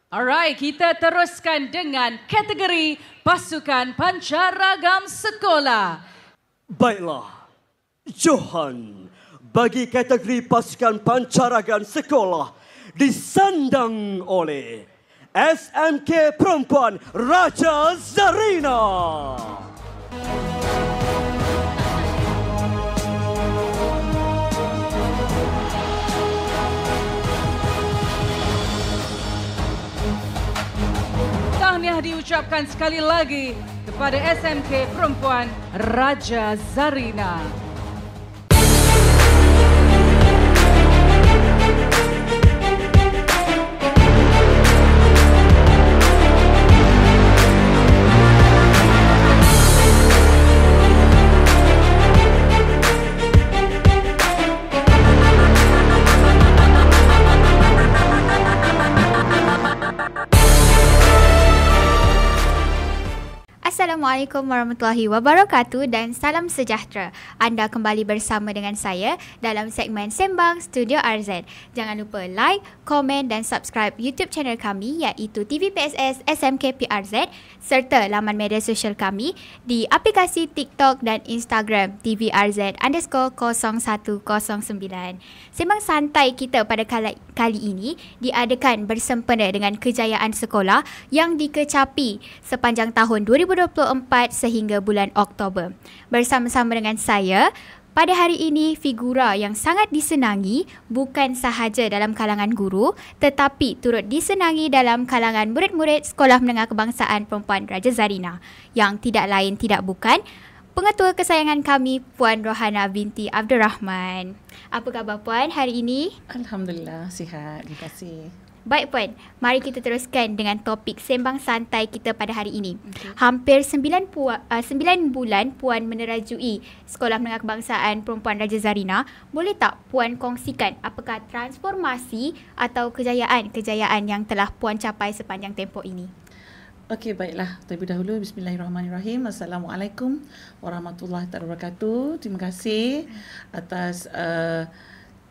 Alright, kita teruskan dengan kategori pasukan pancaragam sekolah. Baiklah, Johan bagi kategori pasukan pancaragam sekolah disandang oleh SMK Perempuan Raja Zarina. Tahniah diucapkan sekali lagi kepada SMK Perempuan Raja Zarina. Assalamualaikum warahmatullahi wabarakatuh dan salam sejahtera. Anda kembali bersama dengan saya dalam segmen Sembang Studio RZ. Jangan lupa like, komen dan subscribe YouTube channel kami iaitu TVPSS SMK PRZ serta laman media sosial kami di aplikasi TikTok dan Instagram TVRZ_0109. Sembang santai kita pada kali ini diadakan bersempena dengan kejayaan sekolah yang dikecapi sepanjang tahun 2024 sehingga bulan Oktober. Bersama-sama dengan saya, pada hari ini figura yang sangat disenangi bukan sahaja dalam kalangan guru tetapi turut disenangi dalam kalangan murid-murid Sekolah Menengah Kebangsaan Perempuan Raja Zarina yang tidak lain tidak bukan pengetua kesayangan kami Puan Rohana binti Abdul Rahman. Apa khabar Puan hari ini? Alhamdulillah sihat, terima kasih. Baik Puan, mari kita teruskan dengan topik sembang santai kita pada hari ini. Okay. Hampir 9 bulan Puan menerajui Sekolah Menengah Kebangsaan Perempuan Raja Zarina. Boleh tak Puan kongsikan apakah transformasi atau kejayaan-kejayaan yang telah Puan capai sepanjang tempoh ini? Okey, baiklah. Terlebih dahulu, bismillahirrahmanirrahim. Assalamualaikum warahmatullahi wabarakatuh. Terima kasih atas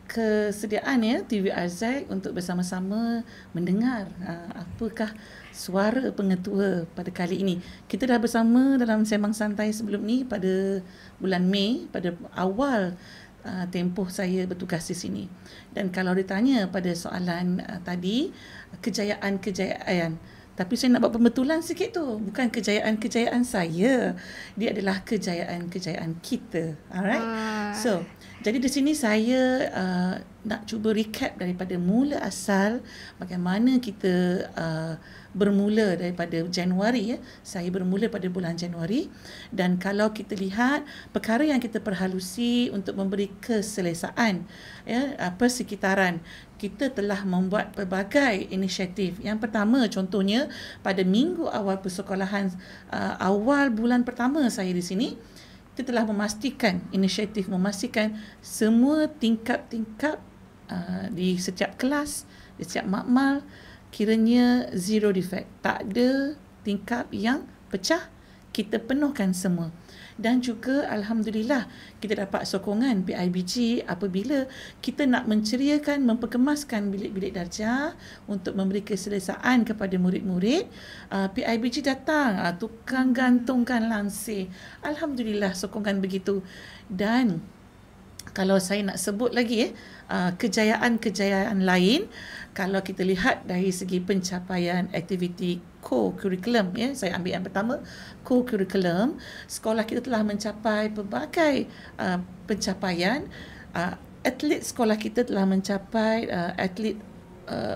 kesediaan ya TVRZ untuk bersama-sama mendengar apakah suara pengetua pada kali ini. Kita dah bersama dalam sembang santai sebelum ni pada bulan Mei, pada awal tempoh saya bertugas di sini. Dan kalau ditanya pada soalan tadi, kejayaan-kejayaan, tapi saya nak buat pembetulan sikit tu. Bukan kejayaan-kejayaan saya. Dia adalah kejayaan-kejayaan kita. Alright? So, jadi di sini saya nak cuba recap daripada mula asal bagaimana kita bermula daripada Januari. Saya bermula pada bulan Januari. Dan kalau kita lihat perkara yang kita perhalusi untuk memberi keselesaan persekitaran, kita telah membuat pelbagai inisiatif. Yang pertama contohnya pada minggu awal persekolahan, awal bulan pertama saya di sini, kita telah memastikan semua tingkap-tingkap di setiap kelas, di setiap makmal kiranya zero defect. Tak ada tingkap yang pecah, kita penuhkan semua. Dan juga Alhamdulillah kita dapat sokongan PIBG apabila kita nak menceriakan, memperkemaskan bilik-bilik darjah untuk memberi keselesaan kepada murid-murid. PIBG datang, tukang gantungkan langsir. Alhamdulillah sokongan begitu. Dan kalau saya nak sebut lagi kejayaan-kejayaan lain, kalau kita lihat dari segi pencapaian aktiviti co-curriculum, saya ambil yang pertama, co-curriculum, sekolah kita telah mencapai pelbagai pencapaian. Atlet sekolah kita telah mencapai, atlet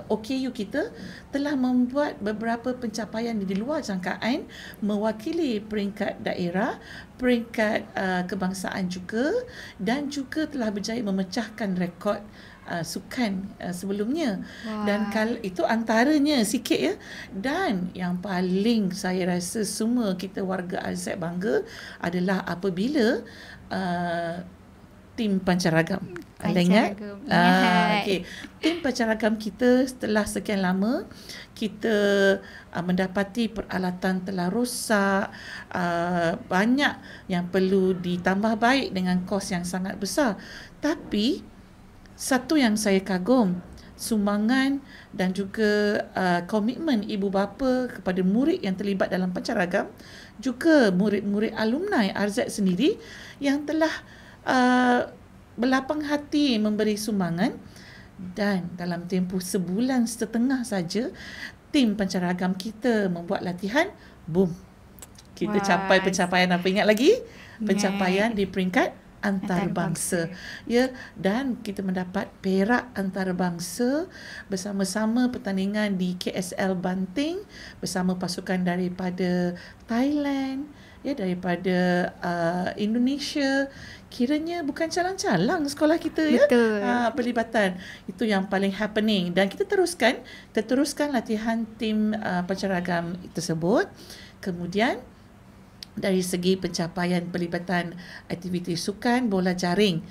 OKU kita telah membuat beberapa pencapaian di luar jangkaan, mewakili peringkat daerah, peringkat kebangsaan juga, dan juga telah berjaya memecahkan rekod sukan sebelumnya. Wow. Dan itu antaranya sikit ya. Dan yang paling saya rasa semua kita warga RZ bangga adalah apabila tim pancaragam. Anda ingat? Okay. Tim pancaragam kita setelah sekian lama kita mendapati peralatan telah rosak, banyak yang perlu ditambah baik dengan kos yang sangat besar. Tapi satu yang saya kagum, sumbangan dan juga komitmen ibu bapa kepada murid yang terlibat dalam pancaragam, juga murid-murid alumni RZ sendiri yang telah berlapang hati memberi sumbangan. Dan dalam tempoh sebulan setengah saja, tim pancaragam kita membuat latihan, boom, kita capai pencapaian apa, ingat lagi? Pencapaian di peringkat antarabangsa. Ya, dan kita mendapat perak antarabangsa bersama-sama pertandingan di KSL Banting bersama pasukan daripada Thailand, ya, daripada Indonesia. Kiranya bukan calang-calang sekolah kita, ya. Pelibatan itu yang paling happening, dan kita teruskan latihan tim pancaragam tersebut. Kemudian dari segi pencapaian pelibatan aktiviti sukan bola jaring,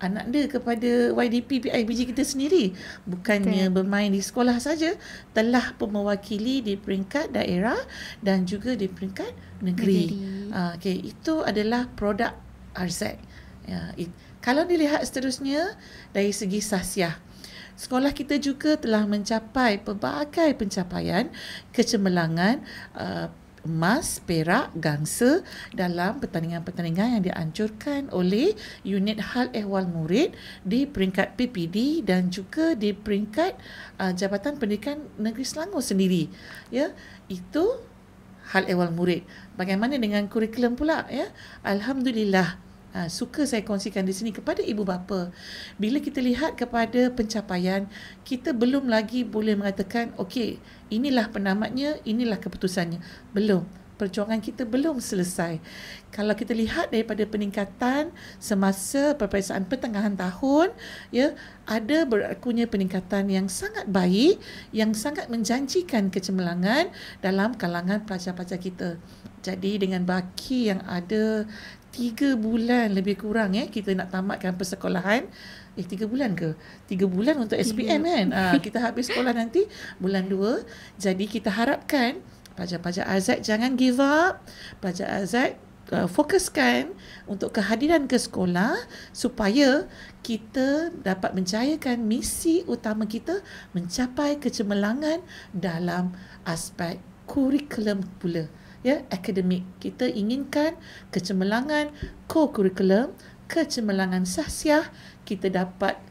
anak dia kepada YDP PIBG kita sendiri bukannya bermain di sekolah saja, telah pun mewakili di peringkat daerah dan juga di peringkat negeri. Itu adalah produk RZ. Kalau dilihat seterusnya dari segi sahsiah, sekolah kita juga telah mencapai pelbagai pencapaian kecemerlangan, emas, perak, gangsa dalam pertandingan-pertandingan yang dianjurkan oleh unit hal ehwal murid di peringkat PPD dan juga di peringkat Jabatan Pendidikan Negeri Selangor sendiri. Ya, itu hal ehwal murid. Bagaimana dengan kurikulum pula, ya? Alhamdulillah, suka saya kongsikan di sini kepada ibu bapa. Bila kita lihat kepada pencapaian, kita belum lagi boleh mengatakan, okey, inilah penamatnya, inilah keputusannya. Belum. Perjuangan kita belum selesai. Kalau kita lihat daripada peningkatan semasa peperiksaan pertengahan tahun, ya, ada berlakunya peningkatan yang sangat baik, yang sangat menjanjikan kecemerlangan dalam kalangan pelajar-pelajar kita. Jadi dengan baki yang ada 3 bulan lebih kurang, kita nak tamatkan persekolahan. 3 bulan ke? 3 bulan untuk SPM kan? Kita habis sekolah nanti bulan 2. Jadi kita harapkan pelajar-pelajar AZAD jangan give up. Pelajar AZAD fokuskan untuk kehadiran ke sekolah supaya kita dapat menjayakan misi utama kita, mencapai kecemerlangan dalam aspek kurikulum pula. Ya, akademik. Kita inginkan kecemerlangan co-curriculum, kecemerlangan sahsiah, kita dapat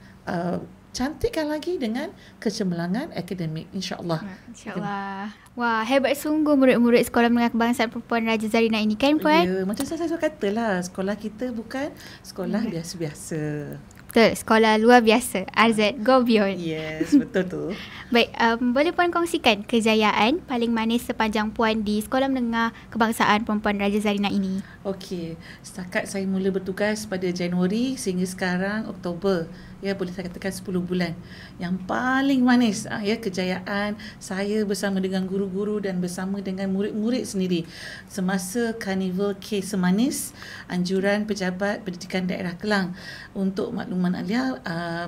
cantikkan lagi dengan kecemerlangan akademik, insya-Allah. Insya-Allah. Wah, hebat sungguh murid-murid Sekolah Menengah Kebangsaan Perempuan Raja Zarina ini, kan Puan? Ya, macam saya katalah, sekolah kita bukan sekolah biasa-biasa. Betul, sekolah luar biasa. RZ, go beyond. Yes, betul tu. Baik, boleh Puan kongsikan kejayaan paling manis sepanjang Puan di Sekolah Menengah Kebangsaan Perempuan Raja Zarina ini? Okey, setakat saya mula bertugas pada Januari sehingga sekarang Oktober, ya, boleh saya katakan 10 bulan. Yang paling manis, ya, kejayaan saya bersama dengan guru-guru dan bersama dengan murid-murid sendiri semasa Karnival K Semanis, anjuran Pejabat Pendidikan Daerah Kelang. Untuk makluman Alia,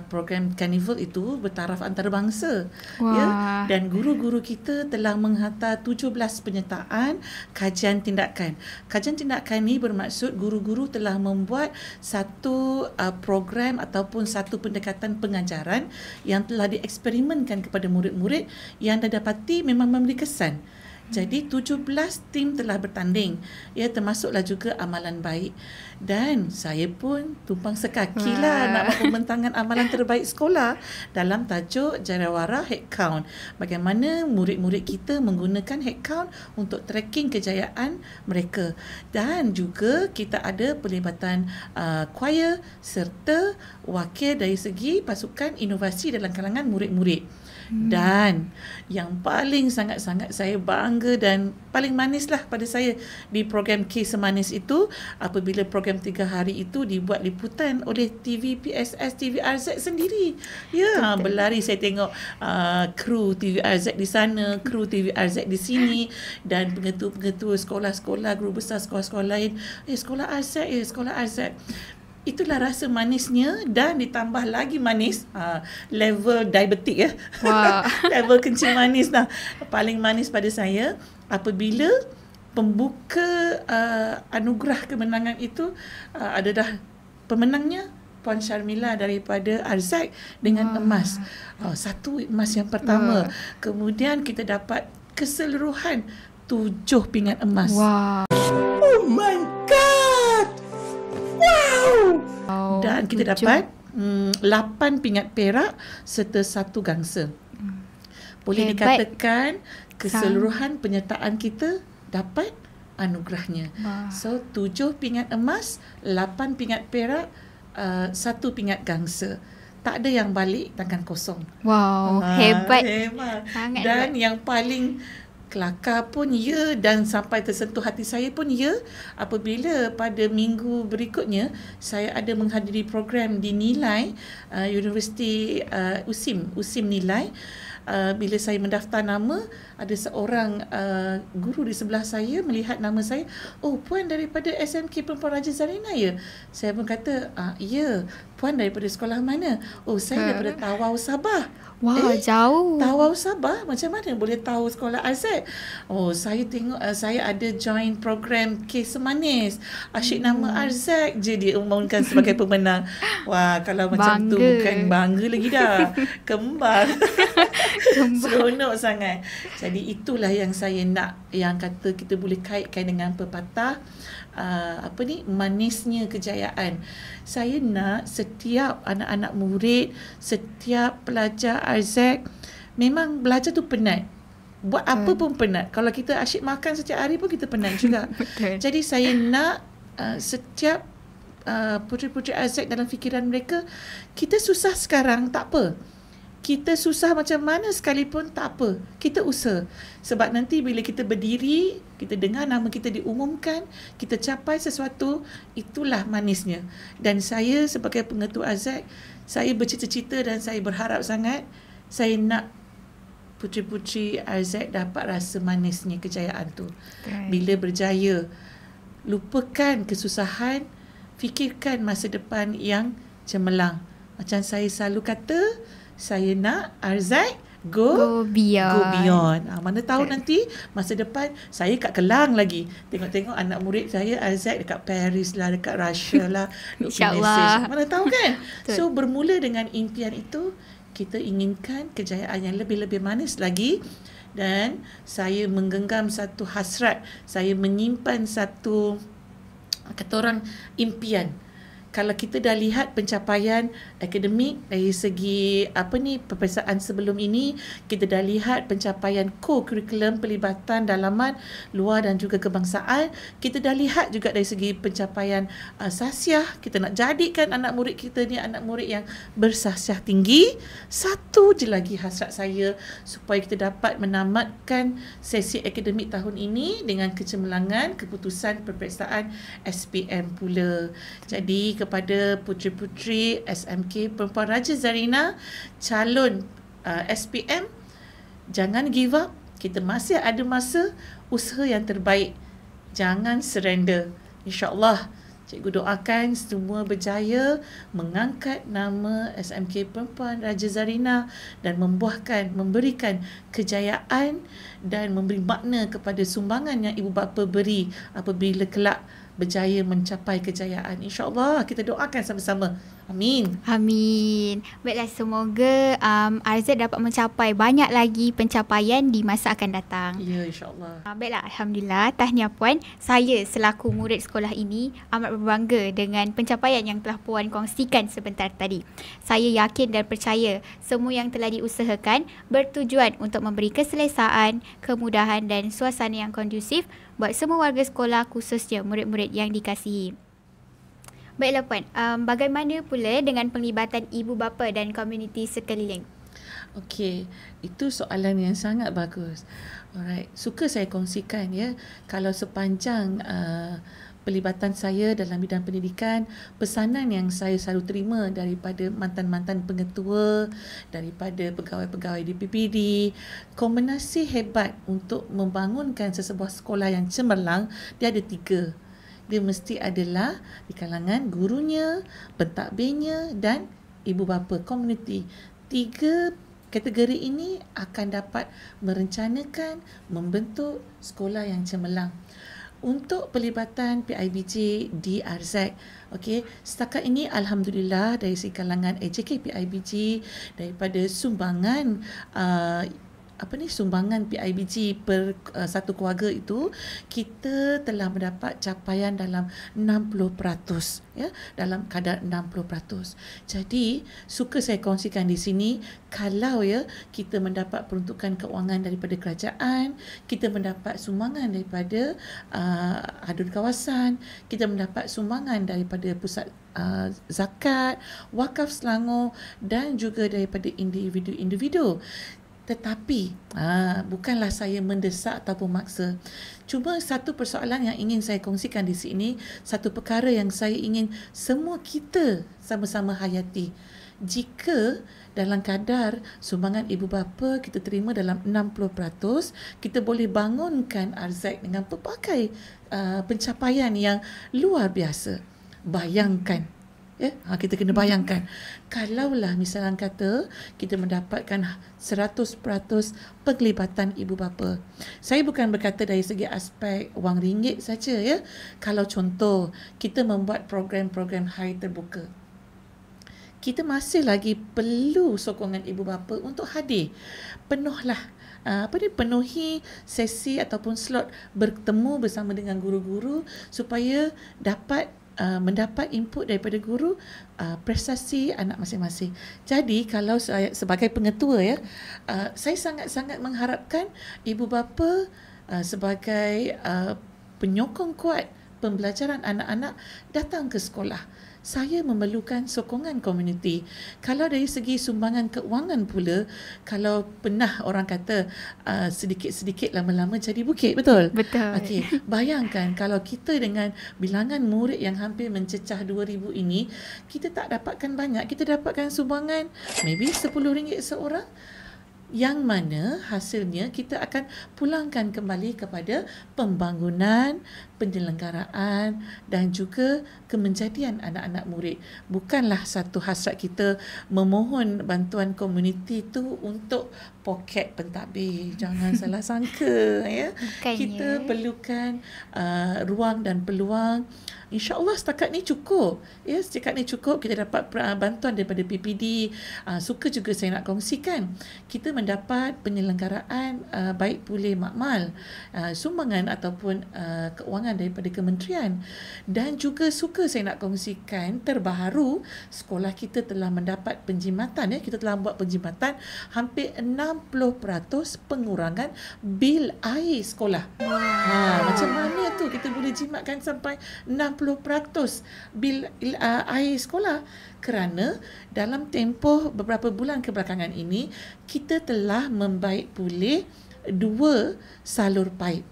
program Karnival itu bertaraf antarabangsa. Ya, dan guru-guru kita telah menghantar 17 penyertaan kajian tindakan. Kajian tindakan ini bermaksud guru-guru telah membuat satu program ataupun satu pendekatan pengajaran yang telah dieksperimenkan kepada murid-murid yang dah dapati memang memberi kesan. Jadi 17 tim telah bertanding, ya, termasuklah juga amalan baik. Dan saya pun tumpang sekaki lah nak membentangkan amalan terbaik sekolah dalam tajuk Jarawara Headcount. Bagaimana murid-murid kita menggunakan headcount untuk tracking kejayaan mereka. Dan juga kita ada pelibatan choir serta wakil dari segi pasukan inovasi dalam kalangan murid-murid. Dan yang paling sangat-sangat saya bangga dan paling manislah pada saya di program K Semanis itu, apabila program 3 hari itu dibuat liputan oleh TV PSS, TV RZ sendiri. Ya, berlari saya tengok kru TV RZ di sana, kru TV RZ di sini, dan pengetua-pengetua sekolah-sekolah, guru besar sekolah-sekolah lain. Sekolah RZ, sekolah RZ. Itulah rasa manisnya, dan ditambah lagi manis level diabetik, ya. Wow. Level kencing manis lah. Paling manis pada saya apabila pembuka anugerah kemenangan itu adalah pemenangnya Puan Syarmila daripada Arzak dengan emas. Satu emas yang pertama. Kemudian kita dapat keseluruhan 7 pingat emas. Wow. Oh my God! Wow! Dan kita dapat 8 pingat perak serta 1 gangsa. Boleh Hebat. dikatakan keseluruhan penyertaan kita dapat anugerahnya. So 7 pingat emas, 8 pingat perak, 1 pingat gangsa. Tak ada yang balik tangan kosong. Wow, hebat. Dan Sangat hebat. yang paling kelakar pun ya, dan sampai tersentuh hati saya pun ya, apabila pada minggu berikutnya saya ada menghadiri program di Nilai, Universiti USIM Nilai. Bila saya mendaftar nama, ada seorang guru di sebelah saya melihat nama saya, oh puan daripada SMK Perempuan Raja Zarina ya? Saya pun kata, ya. Puan daripada sekolah mana? Oh saya daripada Tawau Sabah. Wah, jauh. Tawau Sabah, macam mana boleh tahu sekolah Azad? Oh, saya tengok saya ada join program Kes Semanis. Asyik nama Arzak je dia umumkan sebagai pemenang. Wah, kalau macam tu bukan bangga lagi dah. Kembar. Seronok sangat. Jadi itulah yang saya nak, yang kata kita boleh kaitkan dengan pepatah manisnya kejayaan. Saya nak setiap anak-anak murid, setiap pelajar Arzak, memang belajar tu penat. Buat apa pun penat. Kalau kita asyik makan setiap hari pun kita penat juga. Jadi saya nak setiap puteri-puteri Arzak dalam fikiran mereka, kita susah sekarang tak apa. Kita susah macam mana sekalipun tak apa. Kita usaha. Sebab nanti bila kita berdiri, kita dengar nama kita diumumkan, kita capai sesuatu, itulah manisnya. Dan saya sebagai pengetua Arzak, saya bercita-cita dan saya berharap sangat, saya nak puteri-puteri Arzak dapat rasa manisnya kejayaan tu. Bila berjaya, lupakan kesusahan, fikirkan masa depan yang cemerlang. Macam saya selalu kata, saya nak Arzak go beyond. Mana tahu nanti masa depan saya kat Kelang lagi. Tengok-tengok anak murid saya Arzak dekat Paris lah, dekat Russia lah. InsyaAllah. Mana tahu kan? So bermula dengan impian itu, kita inginkan kejayaan yang lebih-lebih manis lagi. Dan saya menggenggam satu hasrat, saya menyimpan satu, kata orang, impian. Kalau kita dah lihat pencapaian akademik dari segi peperiksaan sebelum ini, kita dah lihat pencapaian co-curriculum, pelibatan dalaman luar dan juga kebangsaan, kita dah lihat juga dari segi pencapaian sasiah. Kita nak jadikan anak murid kita ni anak murid yang bersasiah tinggi. Satu je lagi hasrat saya, supaya kita dapat menamatkan sesi akademik tahun ini dengan kecemerlangan keputusan peperiksaan SPM pula. Jadi kepada puteri-puteri SMK Perempuan Raja Zarina, calon SPM, jangan give up. Kita masih ada masa, usaha yang terbaik. Jangan surrender. InsyaAllah, cikgu doakan semua berjaya mengangkat nama SMK Perempuan Raja Zarina dan memberikan kejayaan dan memberi makna kepada sumbangan yang ibu bapa beri apabila kelak berjaya mencapai kejayaan. InsyaAllah kita doakan sama-sama. Amin. Amin. Baiklah, semoga Arzak dapat mencapai banyak lagi pencapaian di masa akan datang. Ya, insyaAllah. Baiklah, Alhamdulillah. Tahniah Puan. Saya selaku murid sekolah ini amat berbangga dengan pencapaian yang telah Puan kongsikan sebentar tadi. Saya yakin dan percaya semua yang telah diusahakan bertujuan untuk memberi keselesaan, kemudahan dan suasana yang kondusif buat semua warga sekolah, khususnya murid-murid yang dikasihi. Baiklah Puan, bagaimana pula dengan penglibatan ibu bapa dan komuniti sekeliling? Okey, itu soalan yang sangat bagus. Alright, suka saya kongsikan ya. Kalau sepanjang pelibatan saya dalam bidang pendidikan, pesanan yang saya selalu terima daripada mantan-mantan pengetua, daripada pegawai-pegawai di PPD, kombinasi hebat untuk membangunkan sesebuah sekolah yang cemerlang, dia ada 3. Dia mesti adalah di kalangan gurunya, pentadbirnya dan ibu bapa komuniti. 3 kategori ini akan dapat merencanakan, membentuk sekolah yang cemerlang. Untuk pelibatan PIBG di RZ, okey, setakat ini alhamdulillah dari segi kalangan AJK PIBG, daripada sumbangan sumbangan PIBG per satu keluarga itu, kita telah mendapat capaian dalam 60%, ya, dalam kadar 60%. Jadi suka saya kongsikan di sini, kalau ya kita mendapat peruntukan keuangan daripada kerajaan, kita mendapat sumbangan daripada hadun kawasan, kita mendapat sumbangan daripada pusat zakat, wakaf Selangor dan juga daripada individu-individu. Tetapi bukanlah saya mendesak ataupun maksa. Cuma satu persoalan yang ingin saya kongsikan di sini, satu perkara yang saya ingin semua kita sama-sama hayati. Jika dalam kadar sumbangan ibu bapa kita terima dalam 60%, kita boleh bangunkan RZ dengan pelbagai pencapaian yang luar biasa. Bayangkan, kita kena bayangkan, kalaulah misalnya kata kita mendapatkan 100% penglibatan ibu bapa. Saya bukan berkata dari segi aspek wang ringgit saja, ya. Kalau contoh kita membuat program-program hari terbuka, kita masih lagi perlu sokongan ibu bapa untuk hadir. Penuhi sesi ataupun slot bertemu bersama dengan guru-guru supaya dapat mendapat input daripada guru prestasi anak masing-masing. Jadi kalau saya sebagai pengetua, ya, saya sangat-sangat mengharapkan ibu bapa sebagai penyokong kuat pembelajaran anak-anak datang ke sekolah. Saya memerlukan sokongan komuniti. Kalau dari segi sumbangan keuangan pula, kalau pernah orang kata sedikit-sedikit lama-lama jadi bukit, betul? Betul. Okey, bayangkan kalau kita dengan bilangan murid yang hampir mencecah 2,000 ini, kita tak dapatkan banyak. Kita dapatkan sumbangan maybe RM10 seorang, yang mana hasilnya kita akan pulangkan kembali kepada pembangunan, penyelenggaraan dan juga kemenjadian anak-anak murid. Bukanlah satu hasrat kita memohon bantuan komuniti itu untuk poket pentadbir. Jangan salah sangka, ya. Bukannya. Kita perlukan ruang dan peluang. InsyaAllah setakat ni cukup. Ya, setakat ni cukup. Kita dapat bantuan daripada PPD. Suka juga saya nak kongsikan. Kita mendapat penyelenggaraan baik pulih makmal, sumbangan ataupun keuangan daripada kementerian. Dan juga suka saya nak kongsikan terbaru, sekolah kita telah mendapat penjimatan, ya. Kita telah buat penjimatan hampir 60% pengurangan bil air sekolah. Macam mana tu kita boleh jimatkan sampai 60% bil air sekolah? Kerana dalam tempoh beberapa bulan kebelakangan ini, kita telah membaik pulih 2 salur paip.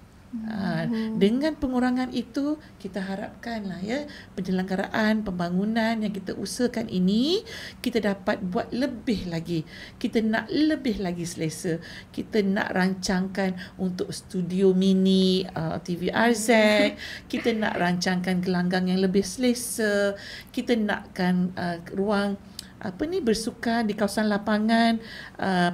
Dengan pengurangan itu, kita harapkanlah, ya, penyelenggaraan pembangunan yang kita usahakan ini kita dapat buat lebih lagi. Kita nak lebih lagi selesa. Kita nak rancangkan untuk studio mini TV RZ. Kita nak rancangkan gelanggang yang lebih selesa. Kita nakkan ruang bersukan di kawasan lapangan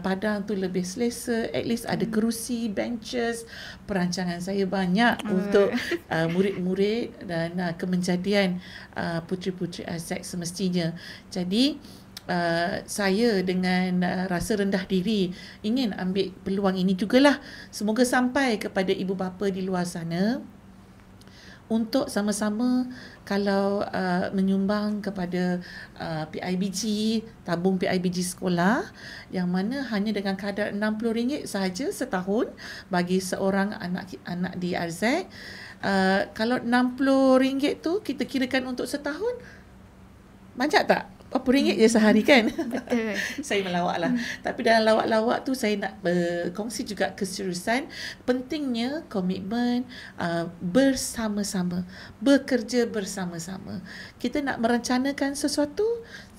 padang tu lebih selesa. At least ada kerusi, benches. Perancangan saya banyak untuk murid-murid dan kemenjadian puteri-puteri RZ semestinya. Jadi saya dengan rasa rendah diri ingin ambil peluang ini jugalah. Semoga sampai kepada ibu bapa di luar sana untuk sama-sama kalau menyumbang kepada PIBG, tabung PIBG sekolah, yang mana hanya dengan kadar RM60 sahaja setahun bagi seorang anak di RZ. Kalau RM60 tu kita kirakan untuk setahun, banyak tak? Berapa ringgit je sehari, kan? Betul. Saya melawak lah. Tapi dalam lawak-lawak tu saya nak berkongsi juga keseriusan. Pentingnya komitmen bersama-sama. Bekerja bersama-sama. Kita nak merencanakan sesuatu,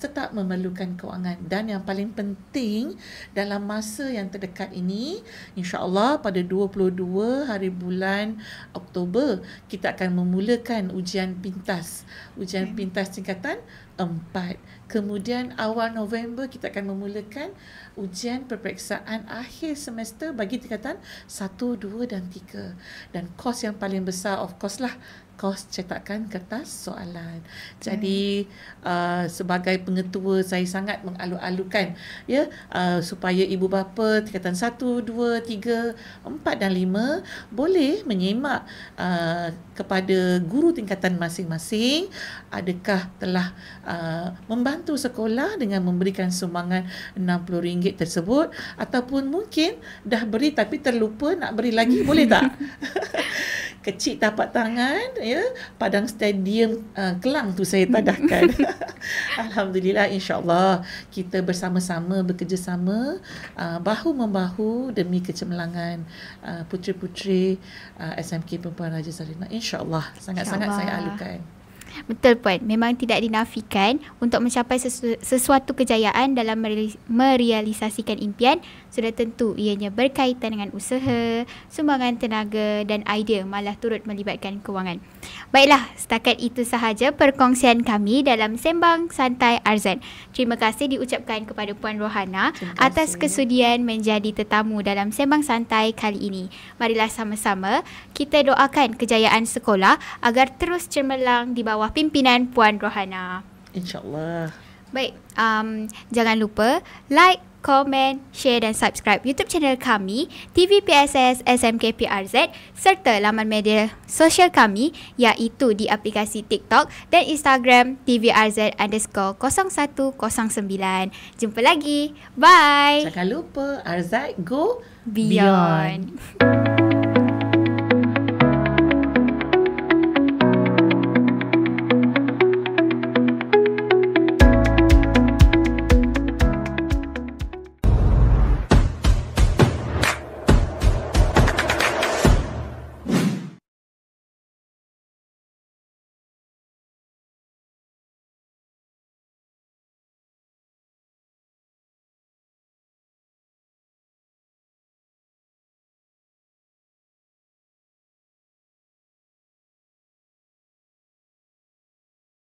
tetap memerlukan kewangan. Dan yang paling penting dalam masa yang terdekat ini, insya-Allah pada 22 hari bulan Oktober, kita akan memulakan ujian pintas. Ujian pintas tingkatan Kemudian awal November kita akan memulakan ujian peperiksaan akhir semester bagi tingkatan 1, 2 dan 3. Dan kos yang paling besar of course lah kos cetakan kertas soalan. Jadi sebagai pengetua saya sangat mengalu-alukan ya supaya ibu bapa tingkatan 1, 2, 3, 4 dan 5 boleh menyemak kepada guru tingkatan masing-masing adakah telah membantu sekolah dengan memberikan sumbangan RM60 tersebut ataupun mungkin dah beri tapi terlupa nak beri lagi, boleh tak? Kecil tapak tangan ya, padang stadium Kelang tu saya tadahkan. Alhamdulillah, insya-Allah kita bersama-sama bekerjasama bahu-membahu demi kecemerlangan puteri-puteri SMK Perempuan Raja Zarina. Insya-Allah sangat-sangat saya alukan. Betul Puan, memang tidak dinafikan untuk mencapai sesuatu kejayaan dalam merealisasikan impian sudah tentu ianya berkaitan dengan usaha, sumbangan tenaga dan idea malah turut melibatkan kewangan. Baiklah, setakat itu sahaja perkongsian kami dalam Sembang Santai Arzan. Terima kasih diucapkan kepada Puan Rohana atas kesudian menjadi tetamu dalam Sembang Santai kali ini. Marilah sama-sama kita doakan kejayaan sekolah agar terus cemerlang di bawah pimpinan Puan Rohana. InsyaAllah. Baik, jangan lupa like, komen, share dan subscribe YouTube channel kami TVPSS SMK PRZ serta laman media sosial kami iaitu di aplikasi TikTok dan Instagram TVRZ_0109. Jumpa lagi. Bye. Jangan lupa RZ Go Beyond.